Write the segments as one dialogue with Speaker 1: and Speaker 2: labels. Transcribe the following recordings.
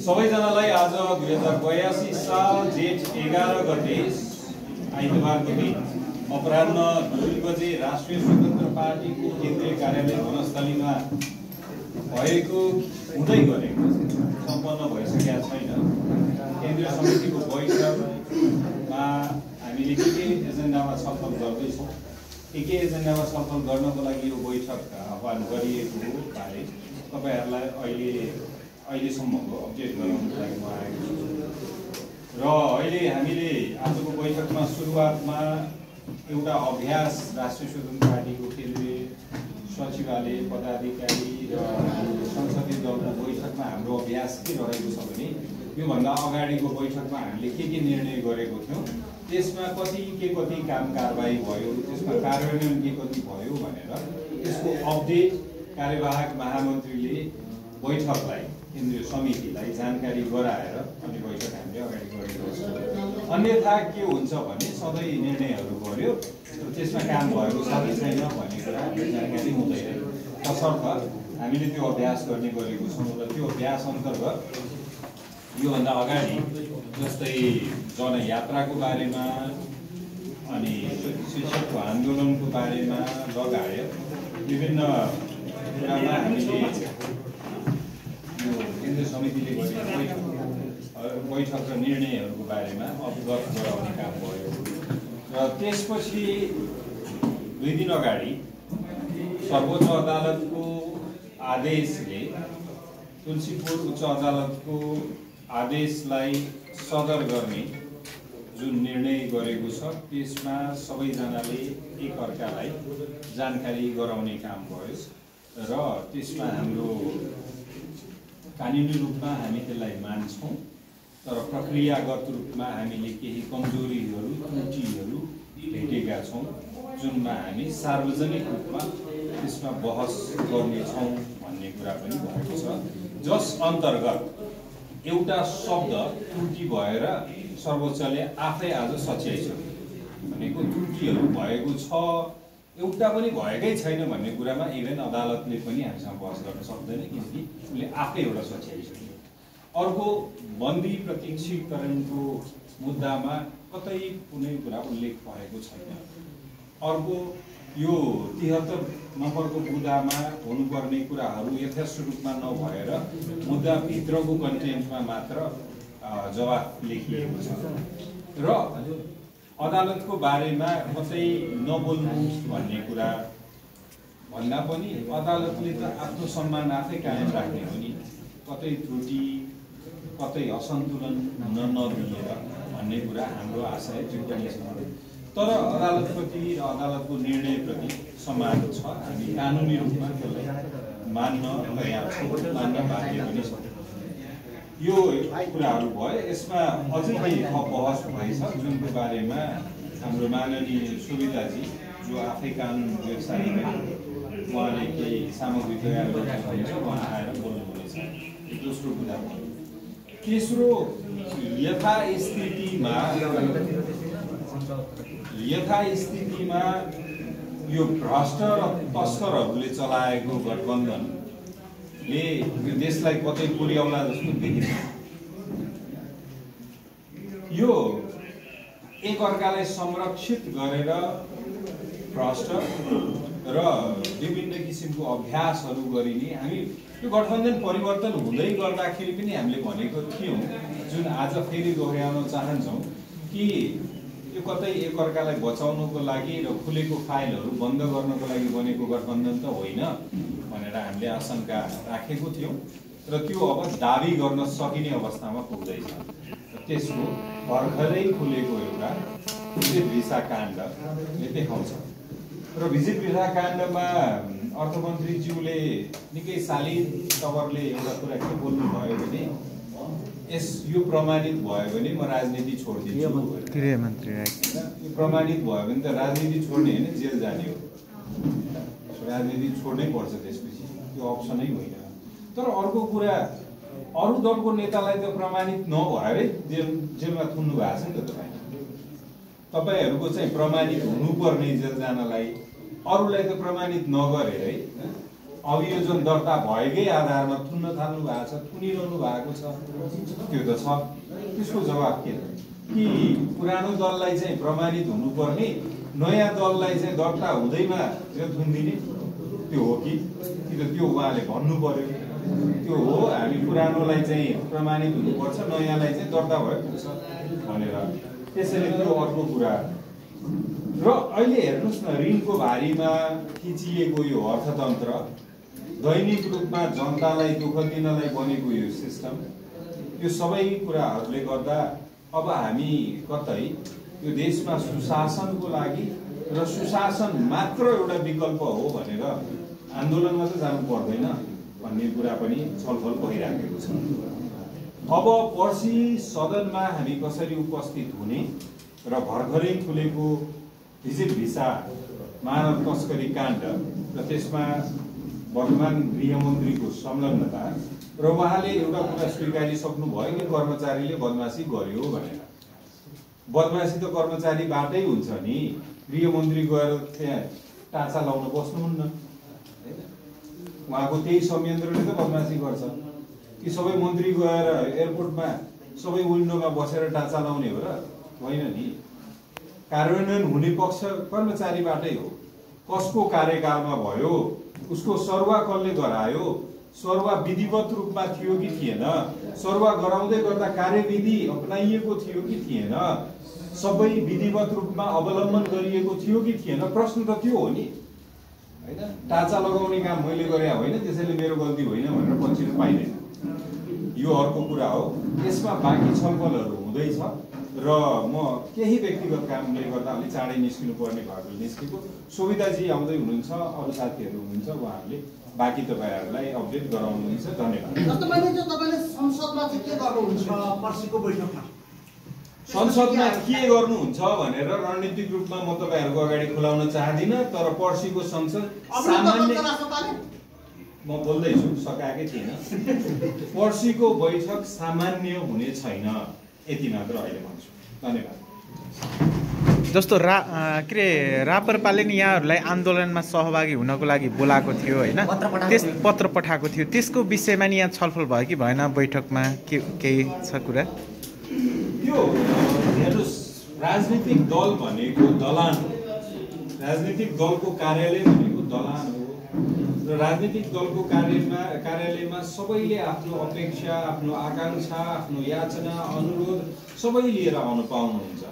Speaker 1: सबैजनालाई आज 2082 साल जेठ 11 गते आइतबारको दिन अपराह्न 2 बजे राष्ट्रिय स्वतन्त्र पार्टीको केन्द्रीय कार्यालय वनस्थलीमा भएको हुँदै गरेको सम्पन्न भइसकेका छैन। केन्द्रीय समितिको बैठकमा हामीले के एजेन्डामा छलफल गर्दैछौँ, के एजेन्डामा छलफल गर्नको लागि यो बैठक आह्वान गरिएको बारे तपाईहरुलाई अहिलेसम्मको अपडेट गराउनको लागि म आएको छु। र अहिले हामीले आजको बैठकमा सुरुवातमा एउटा अभ्यास राष्ट्रिय स्वतन्त्र पार्टीको केन्द्रीय सचिवालय पदाधिकारी र संसदीय दलको बैठकमा हाम्रो अभ्यास के रहेको छ भने योभन्दा अगाडिको बैठकमा हामीले के निर्णय गरेको थियौँ, त्यसमा कति काम कारबाही भयो, त्यसमा कार्यान्वयन के कति भयो भनेर त्यसको अपडेट कार्यवाहक महामन्त्रीले बैठकलाई केन्द्रीय समितिलाई जानकारी गराएर अनि बैठक हामीले अगाडि गरेको छ। अन्यथा के हुन्छ भने सधैँ निर्णयहरू गर्यो त्यसमा काम भएको छ कि छैन भन्ने कुरा जानकारी हुँदैन। तसर्थ हामीले त्यो अभ्यास गर्ने गरेको छौँ र त्यो अभ्यास अन्तर्गत योभन्दा अगाडि जस्तै जनयात्राको बारेमा अनि शिक्षकको आन्दोलनको बारेमा लगायत विभिन्न कुरामा हामीले यो केन्द्रीय समितिले गरेको बैठक र निर्णयहरूको बारेमा अवगत गराउने काम भयो। र त्यसपछि 2 दिन अगाडि सर्वोच्च अदालतको आदेशले तुलसीपुर उच्च अदालतको आदेशलाई सदर गर्ने जुन निर्णय गरेको छ त्यसमा सबैजनाले एकअर्कालाई जानकारी गराउने काम भयो र त्यसमा हाम्रो कानुनी रूपमा हामी त्यसलाई मान्छौँ, तर प्रक्रियागत रूपमा हामीले केही कमजोरीहरू त्रुटिहरू भेटेका छौँ जुनमा हामी सार्वजनिक रूपमा त्यसमा बहस गर्नेछौँ भन्ने कुरा पनि भएको छ। जस अन्तर्गत एउटा शब्द त्रुटि भएर सर्वोच्चले आफै आज सच्याइसक्यो भनेको त्रुटिहरू भएको छ, एउटा पनि भएकै छैन भन्ने कुरामा इभेन अदालतले पनि हामीसँग बहस गर्न सक्दैन किनकि उसले आफै एउटा सच्याइसक्यो। अर्को बन्दी प्रत्यक्षीकरणको मुद्दामा कतै कुनै कुरा उल्लेख भएको छैन। अर्को यो 73 नम्बरको मुद्दामा हुनुपर्ने कुराहरू यथार्थ रूपमा नभएर मुद्दाभित्रको कन्टेन्टमा मात्र जवाफ लेखिएको छ र अदालतको बारेमा कतै नबोल्नु भन्ने कुरा भन्दा पनि अदालतले त आफ्नो सम्मान आफै कायम राख्ने हो नि, कतै त्रुटि कतै असन्तुलन हुन नदिएर भन्ने कुरा हाम्रो आशय टिप्पणी छ। तर अदालतप्रति र अदालतको निर्णयप्रति सम्मान छ, हामी कानुनी रूपमा त्यसलाई मान्न तयार छौँ, मान्न बाध्य पनि छौँ। यो कुराहरू भयो। यसमा अझै केही थप बहस हुँदैछ जुनको बारेमा हाम्रो माननीय सुविधाजी जो आफै कानुन व्यवसायी उहाँले केही सामग्री तयार गर्नुहुन्छ, उहाँ आएर बोल्नुहुनेछ। दोस्रो कुरा तेस्रो यथास्थितिमा यो भ्रष्ट र तस्करहरूले चलाएको गठबन्धनले यो देशलाई कतै पुर्याउला जस्तो देखिन्छ। यो एकअर्कालाई संरक्षित गरेर भ्रष्ट र विभिन्न किसिमको अभ्यासहरू गरिने हामी यो गठबन्धन परिवर्तन हुँदै गर्दाखेरि पनि हामीले भनेको थियौँ, जुन आज फेरि दोहोऱ्याउन चाहन्छौँ कि यो कतै एकअर्कालाई बचाउनको लागि र खुलेको फाइलहरू बन्द गर्नको लागि बनेको गठबन्धन त होइन भनेर हामीले आशंका राखेको थियौँ र त्यो अब दाबी गर्न सकिने अवस्थामा पुग्दैछ। त्यसको भर्खरै खुलेको एउटा भिजिट भिसा काण्डले देखाउँछ र भिजिट भिसा काण्डमा अर्थमन्त्रीज्यूले निकै शालीन तवरले एउटा कुरा के बोल्नुभयो भने यो प्रमाणित भयो भने म राजनीति छोड्दिन्छु।
Speaker 2: गृहमन्त्री
Speaker 1: यो प्रमाणित भयो भने त राजनीति छोड्ने होइन, जेल जाने हो। राजनीति छोड्नै पर्छ, त्यसपछि त्यो अप्सनै होइन। तर अर्को कुरा अरू दलको नेतालाई त प्रमाणित नभएरै जेलमा थुन्नु भएको छ नि त तपाईहरुको चाहिँ प्रमाणित हुनुपर्ने जेल जानलाई, अरूलाई त प्रमाणित नगरेरै अभियोजन दर्ता भएकै आधारमा थुन्न थाल्नु भएको छ, थुनिरहनु भएको छ, त्यो त छ। त्यसको जवाब के त? कि पुरानो दललाई चाहिँ प्रमाणित हुनुपर्ने, नयाँ दललाई चाहिँ दर्ता हुँदैमा यो थुनिदिने, त्यो हो कि त त्यो उहाँले भन्नु पर्यो। त्यो हो, हामी पुरानोलाई चाहिँ प्रमाणित हुनुपर्छ, नयाँलाई चाहिँ दर्ता भए पुग्छ भनेर। त्यसैले त्यो अर्को कुरा। र अहिले हेर्नुहोस् न, ऋणको भारीमा खिचिएको यो अर्थतन्त्र, दैनिक रूपमा जनतालाई दुःख दिनलाई बनेको यो सिस्टम, यो सबै कुराहरूले गर्दा अब हामी कतै यो देशमा सुशासनको लागि र सुशासन मात्र एउटा विकल्प हो भनेर आन्दोलनमा त जानु पर्दैन भन्ने कुरा पनि छलफल भइराखेको छ। अब पर्सि सदनमा हामी कसरी उपस्थित हुने र भर्खरै खुलेको भिजिट भिसा मानव तस्करी काण्ड र त्यसमा वर्तमान गृहमन्त्रीको संलग्नता र उहाँले एउटा कुरा स्वीकारिसक्नु भयो कि कर्मचारीले बदमासी गर्यो भनेर। बदमासी त कर्मचारीबाटै हुन्छ नि, गृहमन्त्री गएर त्यहाँ टाँचा लाउन बस्नुहुन्न, उहाँको त्यही संयन्त्रले त बदमासी गर्छ कि सबै मन्त्री गएर एयरपोर्टमा सबै विन्डोमा बसेर टाँचा लाउने हो र? होइन नि। कार्यान्वयन हुने पक्ष कर्मचारीबाटै हो। कसको कार्यकालमा भयो, उसको सरुवा कसले गरायो, सरुवा विधिवत रूपमा थियो कि थिएन, सरुवा गराउँदै गर्दा कार्यविधि अपनाइएको थियो कि थिएन, सबै विधिवत रूपमा अवलम्बन गरिएको थियो कि थिएन, प्रश्न त त्यो हो नि, हैन? टाँचा लगाउने काम मैले गरे होइन, त्यसैले मेरो गल्ती होइन भनेर पन्छिनु पाइँदैन। यो अर्को कुरा हो। यसमा बाँकी छलफलहरू हुँदैछ र म केही व्यक्तिगत कामले गर्दा अलिक चाँडै निस्किनु पर्ने भएकोले निस्केको। सुविधाजी आउँदै हुनुहुन्छ, अरू साथीहरू हुनुहुन्छ, उहाँहरूले बाँकी तपाईँहरूलाई अपडेट गराउनुहुन्छ। धन्यवाद।
Speaker 2: तपाईँले संसदमा चाहिँ के गर्नुहुन्छ पर्सिको बैठकमा?
Speaker 1: संसदमा के गर्नुहुन्छ भनेर रणनीतिक रूपमा म तपाईँहरूको अगाडि खुलाउन चाहदिनँ, तर पर्सिको संसद सामान्य, म बोल्दैछु, सकाएकै थिएन। पर्सिको बैठक सामान्य हुने छैन, यति मात्र अहिले भन्छु। धन्यवाद।
Speaker 3: जस्तो के अरे रापरपाले नि यहाँहरूलाई आन्दोलनमा सहभागी हुनको लागि बोलाएको थियो होइन, त्यस पत्र पठाएको थियो, त्यसको विषयमा नि यहाँ छलफल भयो कि भएन बैठकमा? केही छ कुरा?
Speaker 1: यो हेर्नुहोस्, राजनीतिक दल भनेको दलान हो, राजनीतिक दलको कार्यालय भनेको दलान हो र राजनीतिक दलको कार्यालयमा सबैले आफ्नो अपेक्षा, आफ्नो आकांक्षा, आफ्नो याचना, अनुरोध सबै लिएर आउन पाउनुहुन्छ।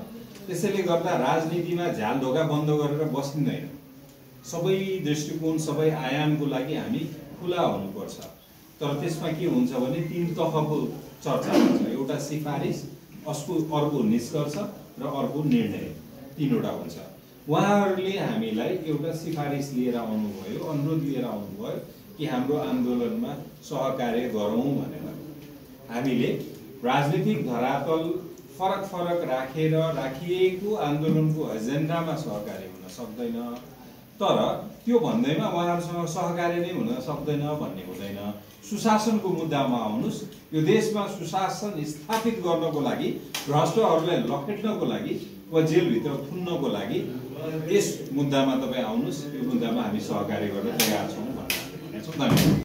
Speaker 1: त्यसैले गर्दा राजनीतिमा झ्याल ढोका बन्द गरेर बसिँदैन। सबै दृष्टिकोण, सबै आयामको लागि हामी खुला हुनुपर्छ। तर त्यसमा के हुन्छ भने तीन तहको चर्चा हुन्छ। एउटा सिफारिस, अर्को निष्कर्ष र अर्को निर्णय, तीनवटा हुन्छ। उहाँहरूले हामीलाई एउटा सिफारिस लिएर आउनुभयो, अनुरोध लिएर आउनुभयो कि हाम्रो आन्दोलनमा सहकार्य गरौँ भनेर। हामीले राजनीतिक धरातल फरक फरक राखेर राखिएको आन्दोलनको एजेन्डामा सहकार्य हुन सक्दैन, तर त्यो भन्दैमा उहाँहरूसँग सहकार्य नै हुन सक्दैन भन्ने हुँदैन। सुशासनको मुद्दामा आउनुहोस्, यो देशमा सुशासन स्थापित गर्नको लागि, भ्रष्टहरूलाई लखेट्नको लागि वा जेलभित्र थुन्नको लागि यस मुद्दामा तपाईँ आउनुहोस्, यो मुद्दामा हामी सहकार्य गर्न तयार छौँ भनेर भनेको छौँ। धन्यवाद।